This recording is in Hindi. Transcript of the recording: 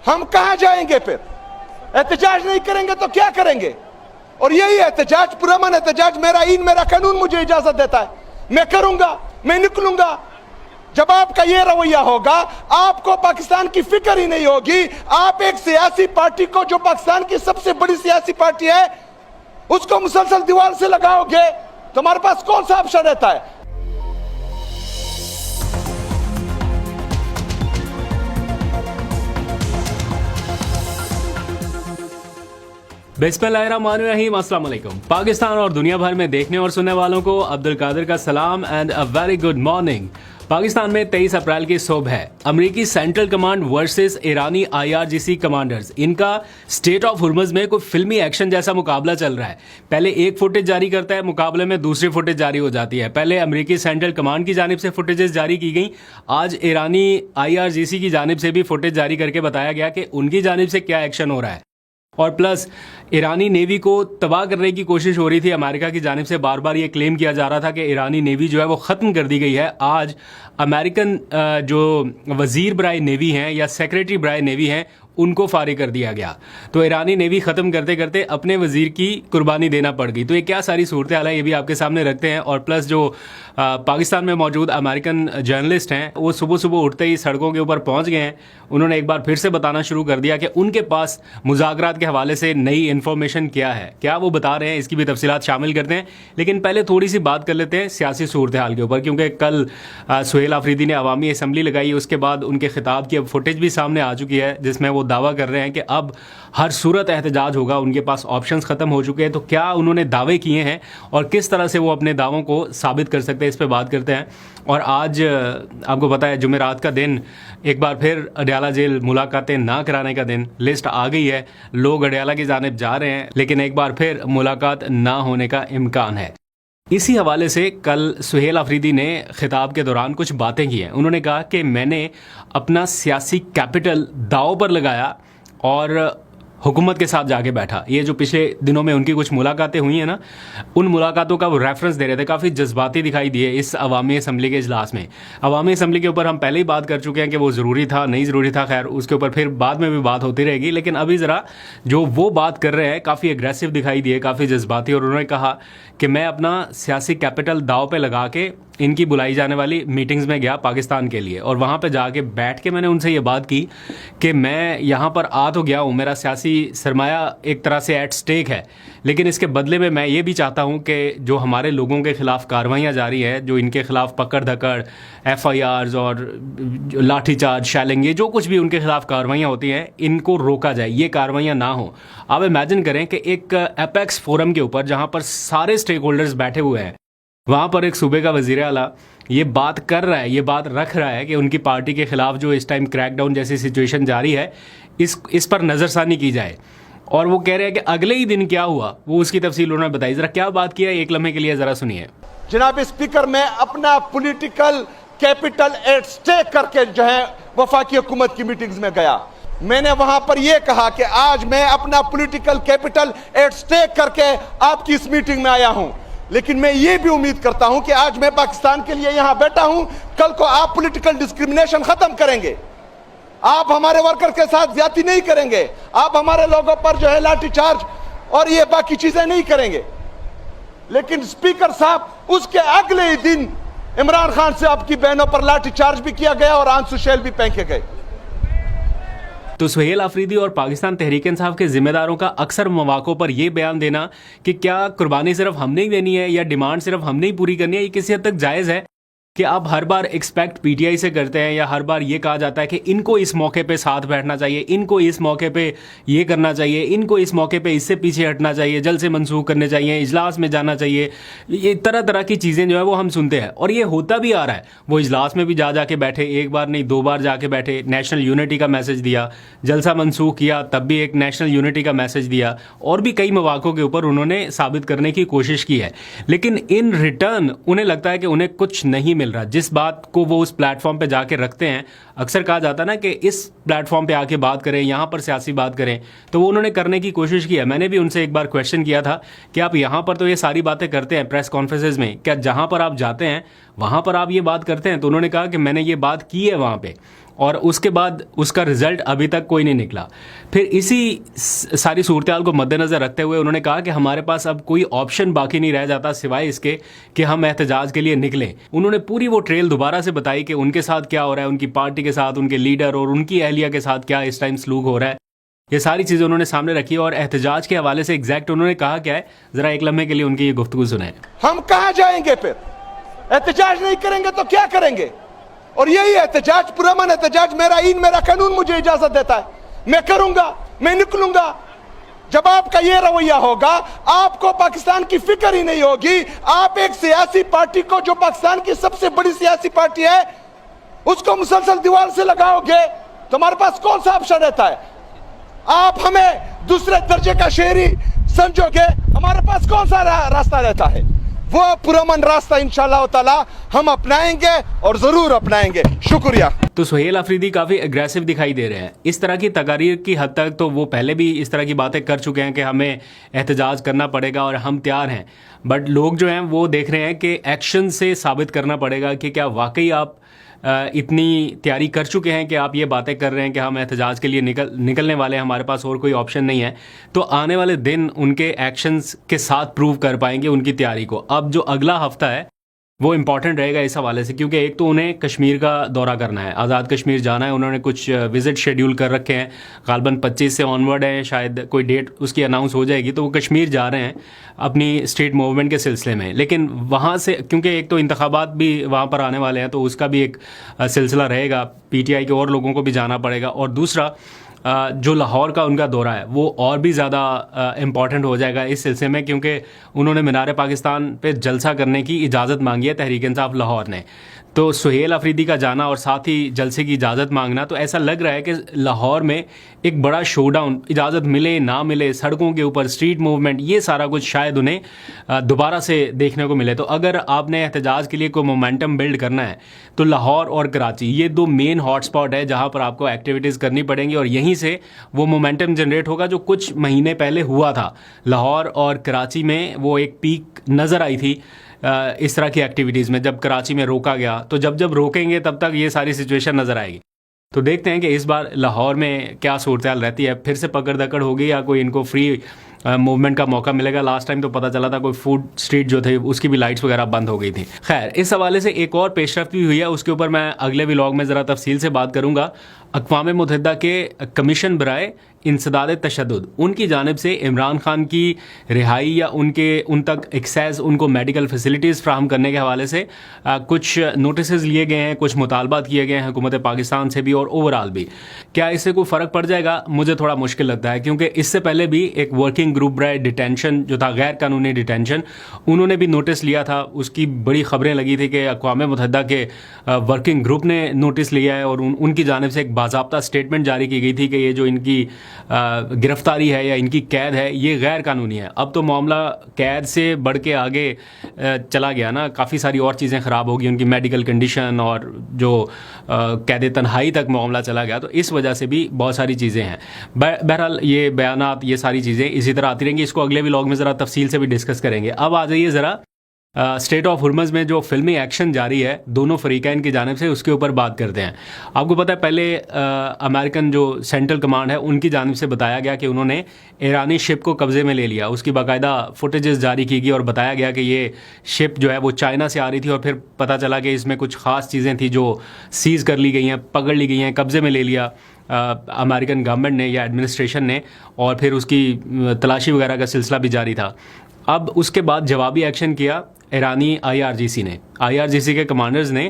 हम कहां जाएंगे फिर? एहतजाज नहीं करेंगे तो क्या करेंगे? और यही एहतजाज, पुरअमन एहतजाज, मेरा ईन मेरा कानून मुझे इजाजत देता है, मैं करूंगा, मैं निकलूंगा। जब आपका ये रवैया होगा, आपको पाकिस्तान की फिक्र ही नहीं होगी। आप एक सियासी पार्टी को, जो पाकिस्तान की सबसे बड़ी सियासी पार्टी है, उसको मुसलसल दीवार से लगाओगे तो हमारे पास कौन सा ऑप्शन रहता है? बिस्मिल्लाहिर्रहमानिर्रहीम, अस्सलाम वालेकुम। पाकिस्तान और दुनिया भर में देखने और सुनने वालों को अब्दुल कादिर का सलाम and a very good morning. Pakistan में 23 अप्रैल की सुबह है। अमेरिकी सेंट्रल कमांड वर्सेस ईरानी IRGC कमांडर्स, इनका स्टेट ऑफ हुर्मुज़ में कोई फिल्मी एक्शन जैसा मुकाबला चल रहा है। पहले एक फुटेज जारी करता है, मुकाबले में दूसरी फुटेज जारी हो जाती है। पहले अमेरिकी सेंट्रल कमांड की जानिब से फुटेजेस जारी की गई, आज ईरानी IRGC की जानिब से भी फुटेज जारी करके बताया गया कि उनकी जानिब से क्या एक्शन हो रहा है। और प्लस ईरानी नेवी को तबाह करने की कोशिश हो रही थी। अमेरिका की जानिब से बार बार ये क्लेम किया जा रहा था कि ईरानी नेवी जो है वो ख़त्म कर दी गई है। आज अमेरिकन जो वज़ीर बराए नेवी हैं या सेक्रेटरी बराए नेवी हैं, उनको फारिग कर दिया गया। तो ईरानी नेवी ख़त्म करते करते अपने वज़ीर की कुर्बानी देना पड़ गई। तो ये क्या सारी सूरत हाल है, ये भी आपके सामने रखते हैं। और प्लस जो पाकिस्तान में मौजूद अमेरिकन जर्नलिस्ट हैं, वो सुबह सुबह उठते ही सड़कों के ऊपर पहुंच गए हैं। उन्होंने एक बार फिर से बताना शुरू कर दिया कि उनके पास मुज़ाकरात के हवाले से नई इन्फॉर्मेशन क्या है, क्या वो बता रहे हैं, इसकी भी तफसीलात शामिल करते हैं। लेकिन पहले थोड़ी सी बात कर लेते हैं सियासी सूरत हाल के ऊपर, क्योंकि कल सुहेल आफरीदी ने अवामी असम्बली लगाई, उसके बाद उनके खिताब की अब फुटेज भी सामने आ चुकी है, जिसमें वो दावा कर रहे हैं कि अब हर सूरत एहतजाज होगा, उनके पास ऑप्शंस ख़त्म हो चुके हैं। तो क्या उन्होंने दावे किए हैं और किस तरह से वो अपने दावों को साबित कर सकते हैं, इस पर बात करते हैं। और आज आपको पता है जुमेरात का दिन, एक बार फिर अडयाला जेल मुलाकातें ना कराने का दिन, लिस्ट आ गई है, लोग अडयाला की जानिब जा रहे हैं, लेकिन एक बार फिर मुलाकात ना होने का इम्कान है। इसी हवाले से कल सुहेल आफरीदी ने खिताब के दौरान कुछ बातें की हैं। उन्होंने कहा कि मैंने अपना सियासी कैपिटल दाव पर लगाया और हुकूमत के साथ जाके बैठा। ये जो पिछले दिनों में उनकी कुछ मुलाकातें हुई हैं ना, उन मुलाकातों का वो रेफरेंस दे रहे थे, काफ़ी जज्बाती दिखाई दिए इस अवामी असम्बली के इजलास में। अवामी असम्बली के ऊपर हम पहले ही बात कर चुके हैं कि वो ज़रूरी था नहीं ज़रूरी था, खैर उसके ऊपर फिर बाद में भी बात होती रहेगी। लेकिन अभी ज़रा जो वो बात कर रहे हैं काफ़ी एग्रेसिव दिखाई दिए, काफ़ी जज्बाती। और उन्होंने कहा कि मैं अपना सियासी कैपिटल दाव पे लगा के इनकी बुलाई जाने वाली मीटिंग्स में गया पाकिस्तान के लिए, और वहाँ पे जाके बैठ के मैंने उनसे ये बात की कि मैं यहाँ पर आ तो गया हूँ, मेरा सियासी सरमाया एक तरह से एट स्टेक है, लेकिन इसके बदले में मैं ये भी चाहता हूँ कि जो हमारे लोगों के ख़िलाफ़ कार्रवाइयाँ जारी हैं, जो इनके ख़िलाफ़ पकड़ धकड़, FIRs और लाठीचार्ज, शैलिंग, ये जो कुछ भी उनके ख़िलाफ़ कार्रवाइयाँ होती हैं, इनको रोका जाए, ये कार्रवाइयाँ ना हो। आप इमेजिन करें कि एक एपेक्स फोरम के ऊपर जहाँ पर सारे स्टेक होल्डर्स बैठे हुए हैं, वहाँ पर एक सूबे का वज़ीर आला ये बात कर रहा है, ये बात रख रहा है कि उनकी पार्टी के ख़िलाफ़ जो इस टाइम क्रैकडाउन जैसी सिचुएशन जारी है, इस पर नज़रसानी की जाए। और वो कह रहे हैं कि अगले ही दिन क्या हुआ, वो उसकी तफसील उन्होंने बताई। ज़रा क्या बात किया, एक लम्हे के लिए ज़रा सुनिए। जनाब स्पीकर, मैं अपना पॉलिटिकल कैपिटल एट स्टेक करके जो है वफाकी हुकूमत की मीटिंग्स में गया। मैंने वहां पर यह कहा कि आज मैं अपना पॉलिटिकल कैपिटल एट स्टेक करके आपकी इस मीटिंग में आया हूं, लेकिन मैं ये भी उम्मीद करता हूं कि आज मैं पाकिस्तान के लिए यहां बैठा हूं, कल को आप पॉलिटिकल डिस्क्रिमिनेशन खत्म करेंगे, आप हमारे वर्कर के साथ ज्यादती नहीं करेंगे, आप हमारे लोगों पर जो है लाठीचार्ज और ये बाकी चीजें नहीं करेंगे। लेकिन स्पीकर साहब, उसके अगले ही दिन इमरान खान से आपकी बहनों पर लाठीचार्ज भी किया गया और आंसू शेल भी फेंके गए। तो सुहेल आफरीदी और पाकिस्तान तहरीक इंसाफ के जिम्मेदारों का अक्सर मौक़ों पर यह बयान देना कि क्या कुर्बानी सिर्फ हमने ही देनी है या डिमांड सिर्फ हमने ही पूरी करनी है, ये किसी हद तक जायज़ है कि आप हर बार एक्सपेक्ट PTI से करते हैं, या हर बार ये कहा जाता है कि इनको इस मौके पे साथ बैठना चाहिए, इनको इस मौके पे ये करना चाहिए, इनको इस मौके पे इससे पीछे हटना चाहिए, जल्द से मनसूख करने चाहिए, इजलास में जाना चाहिए, ये तरह तरह की चीज़ें जो है वो हम सुनते हैं और ये होता भी आ रहा है। वो इजलास में भी जाके बैठे, एक बार नहीं 2 बार जाके बैठे, नेशनल यूनिटी का मैसेज दिया, जलसा मनसूख किया तब भी एक नेशनल यूनिटी का मैसेज दिया, और भी कई मौक़ों के ऊपर उन्होंने साबित करने की कोशिश की है। लेकिन इन रिटर्न उन्हें लगता है कि उन्हें कुछ नहीं मिल रहा। जिस बात को वो उस प्लेटफॉर्म पे जाके रखते हैं, अक्सर कहा जाता है ना कि इस प्लेटफॉर्म पे आके बात करें, यहाँ पर सियासी बात करें, तो वो उन्होंने करने की कोशिश की है। मैंने भी उनसे एक बार क्वेश्चन किया था कि आप यहाँ पर तो ये सारी बातें करते हैं प्रेस कॉन्फ्रेंसेज में, क्या जहाँ पर आप जाते हैं वहाँ पर आप ये बात करते हैं? तो उन्होंने कहा कि मैंने ये बात की है वहाँ पे, और उसके बाद उसका रिजल्ट अभी तक कोई नहीं निकला। फिर इसी सारी सूरत को मद्देनज़र रखते हुए उन्होंने कहा कि हमारे पास अब कोई ऑप्शन बाकी नहीं रह जाता सिवाय इसके कि हम एहतजाज के लिए निकलें। उन्होंने पूरी वो ट्रेल दोबारा से बताई कि उनके साथ क्या हो रहा है, उनकी पार्टी के साथ, उनके लीडर और उनकी अहलिया के साथ क्या इस टाइम सलूक हो रहा है। ये सारी चीज़ें उन्होंने सामने रखी और एहतजाज के हवाले से एग्जैक्ट उन्होंने कहा क्या है, ज़रा एक लम्हे के लिए उनकी ये गुफ्तगू सुने। हम कहाँ जाएंगे? फिर एहतजाज नहीं करेंगे तो क्या करेंगे? और यही एहतजाज, पुरअमन एहतजाज, मेरा ईन मेरा कानून मुझे इजाजत देता है, मैं करूंगा, मैं निकलूंगा। जब आपका ये रवैया होगा, आपको पाकिस्तान की फिक्र ही नहीं होगी। आप एक सियासी पार्टी को, जो पाकिस्तान की सबसे बड़ी सियासी पार्टी है, उसको मुसलसल दीवार से लगाओगे तो हमारे पास कौन सा ऑप्शन रहता है? आप हमें दूसरे दर्जे का शहरी समझोगे, हमारे पास कौन सा रास्ता रहता है? वो पुरअमन रास्ता इंशाअल्लाह ताला हम अपनाएंगे और जरूर अपनाएंगे। शुक्रिया। तो सुहेल अफरीदी काफ़ी एग्रेसिव दिखाई दे रहे हैं। इस तरह की तकारीर की हद तक तो वो पहले भी इस तरह की बातें कर चुके हैं कि हमें एहतजाज करना पड़ेगा और हम तैयार हैं, बट लोग जो हैं वो देख रहे हैं कि एक्शन से साबित करना पड़ेगा कि क्या वाकई आप इतनी तैयारी कर चुके हैं कि आप ये बातें कर रहे हैं कि हम एहतजाज के लिए निकलने वाले हैं, हमारे पास और कोई ऑप्शन नहीं है। तो आने वाले दिन उनके एक्शंस के साथ प्रूव कर पाएंगे उनकी तैयारी को। अब जो अगला हफ्ता है वो इम्पॉर्टेंट रहेगा इस हवाले से, क्योंकि एक तो उन्हें कश्मीर का दौरा करना है, आज़ाद कश्मीर जाना है। उन्होंने कुछ विज़िट शेड्यूल कर रखे हैं, गालबन 25 से ऑनवर्ड है, शायद कोई डेट उसकी अनाउंस हो जाएगी, तो वो कश्मीर जा रहे हैं अपनी स्टेट मूवमेंट के सिलसिले में। लेकिन वहाँ से, क्योंकि एक तो इंतखाबात भी वहाँ पर आने वाले हैं, तो उसका भी एक सिलसिला रहेगा, PTI के और लोगों को भी जाना पड़ेगा। और दूसरा जो लाहौर का उनका दौरा है वो और भी ज़्यादा इम्पॉर्टेंट हो जाएगा इस सिलसिले में, क्योंकि उन्होंने मीनार पाकिस्तान पे जलसा करने की इजाज़त मांगी है तहरीक इंसाफ लाहौर ने। तो सुहेल अफरीदी का जाना और साथ ही जलसे की इजाज़त मांगना, तो ऐसा लग रहा है कि लाहौर में एक बड़ा शोडाउन, इजाज़त मिले ना मिले, सड़कों के ऊपर स्ट्रीट मूवमेंट, ये सारा कुछ शायद उन्हें दोबारा से देखने को मिले। तो अगर आपने एहतजाज के लिए कोई मोमेंटम बिल्ड करना है तो लाहौर और कराची ये दो मेन हॉटस्पॉट है जहाँ पर आपको एक्टिविटीज़ करनी पड़ेंगी, और यहीं से वो मोमेंटम जनरेट होगा जो कुछ महीने पहले हुआ था। लाहौर और कराची में वो एक पीक नज़र आई थी इस तरह की एक्टिविटीज़ में, जब कराची में रोका गया। तो जब रोकेंगे तब तक ये सारी सिचुएशन नज़र आएगी। तो देखते हैं कि इस बार लाहौर में क्या सूरत हाल रहती है, फिर से पकड़ दकड़ होगी या कोई इनको फ्री मूवमेंट का मौका मिलेगा। लास्ट टाइम तो पता चला था कोई फूड स्ट्रीट जो थे उसकी भी लाइट्स वगैरह बंद हो गई थी। खैर, इस हवाले से एक और पेशरफ्त भी हुई है, उसके ऊपर मैं अगले व्लॉग में ज़रा तफसील से बात करूँगा। अक़वाम मुत्तहिदा के कमीशन बराए इंसदाद तशद्दुद, उनकी जानिब से इमरान खान की रिहाई या उन तक एक्सेस, उनको मेडिकल फैसिलिटीज़ फ्राहम करने के हवाले से कुछ नोटिस लिए गए हैं, कुछ मुतालबात किए गए हैं हुकूमत पाकिस्तान से भी और ओवरऑल भी। क्या इससे कोई फ़र्क पड़ जाएगा? मुझे थोड़ा मुश्किल लगता है, क्योंकि इससे पहले भी एक वर्किंग ग्रुप बराए डिटेंशन जो था, गैर कानूनी डिटेंशन, उन्होंने भी नोटिस लिया था। उसकी बड़ी खबरें लगी थी कि अक़वाम मुत्तहिदा के वर्किंग ग्रुप ने नोटिस लिया है और उनकी जानिब से एक बाज़ाब्ता स्टेटमेंट जारी की गई थी कि ये जो इनकी गिरफ्तारी है या इनकी कैद है ये गैर कानूनी है। अब तो मामला कैद से बढ़ के आगे चला गया ना, काफ़ी सारी और चीज़ें ख़राब होगी, उनकी मेडिकल कंडीशन और जो कैद तन्हाई तक मामला चला गया। तो इस वजह से भी बहुत सारी चीज़ें हैं। बहरहाल ये बयानात, ये सारी चीज़ें इसी तरह आती रहेंगी। इसको अगले व्लॉग में ज़रा तफसील से भी डिस्कस करेंगे। अब आ जाइए ज़रा स्टेट ऑफ हुर्मुज़ में जो फिल्मी एक्शन जारी है दोनों फ़रीक़ैन की जानिब से, उसके ऊपर बात करते हैं। आपको पता है पहले अमेरिकन जो सेंट्रल कमांड है उनकी जानिब से बताया गया कि उन्होंने ईरानी शिप को कब्ज़े में ले लिया। उसकी बाकायदा फुटेजेस जारी की गई और बताया गया कि ये शिप जो है वो चाइना से आ रही थी, और फिर पता चला कि इसमें कुछ ख़ास चीज़ें थी जो सीज़ कर ली गई हैं, पकड़ ली गई हैं, कब्ज़े में ले लिया अमेरिकन गवर्नमेंट ने या एडमिनिस्ट्रेशन ने, और फिर उसकी तलाशी वगैरह का सिलसिला भी जारी था। अब उसके बाद जवाबी एक्शन किया ईरानी IRGC ने। IRGC के कमांडर्स ने